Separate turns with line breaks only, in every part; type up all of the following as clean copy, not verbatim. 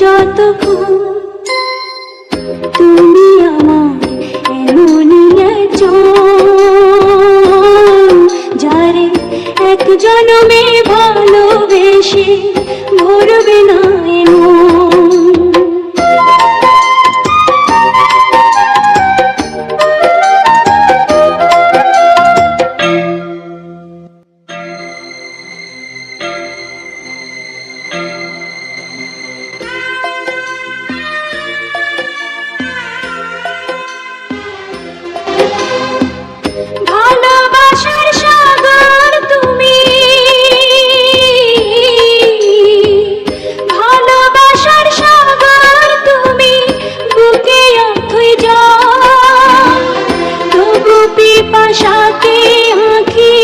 যতক্ষণ তুমি আমার এমনই একজন, যারে এক জনমে ভালোবেসে ভরবে না এমন। ভালোবাসার সাগর তুমি, ভালোবাসার সাগর তুমি, বুকে অথই যাও, তবু পিপাসাকে আঁখি,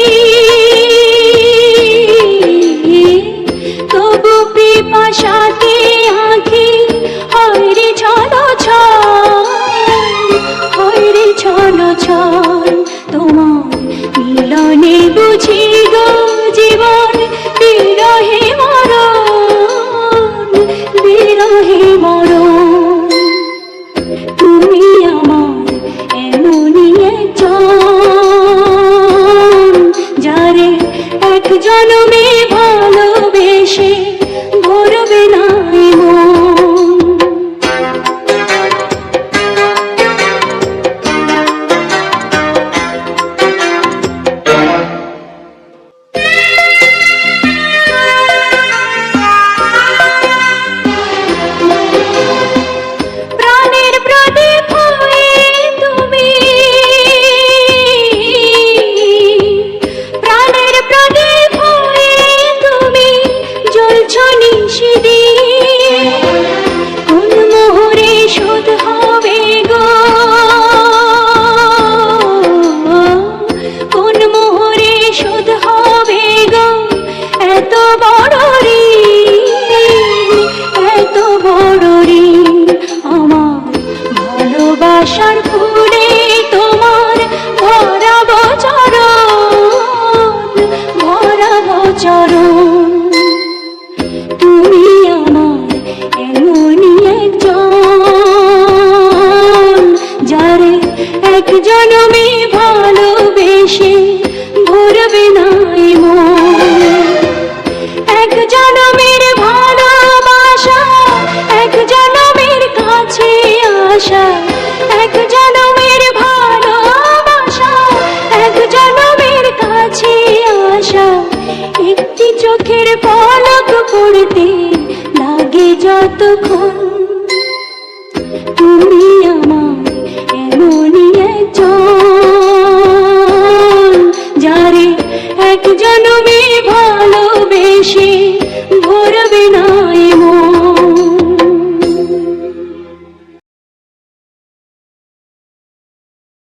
তবু পিপাসাকে আঁখি, হয়রে ছলো ছল, হয়রে ছলো ছল। তোমার মিলনে বুঝি গো জীবন, বিরহে মরণ, বিরহে মরণ। তুমি আমার এমনই একজন, যারে এক জনমে ভালোবেসে ভরবে না মন। প্রাণের প্রদীপ হয়ে তুমি, প্রাণের প্রদীপ হয়ে তুমি জ্বলছ নিশিদিন। কোন মোহরে শোধ হবে গো, কোন মোহরে শোধ হবে গো এত বড় ঋণ, এত বড় ঋণ। আমার ভালোবাসার ফুলে তোমার ভরাবো চরণ, ভরাবো চরণ। তুমি আমার এমনই একজন, যারে এক জনমে ভালোবেসে ভরবে না মন, এক জনমে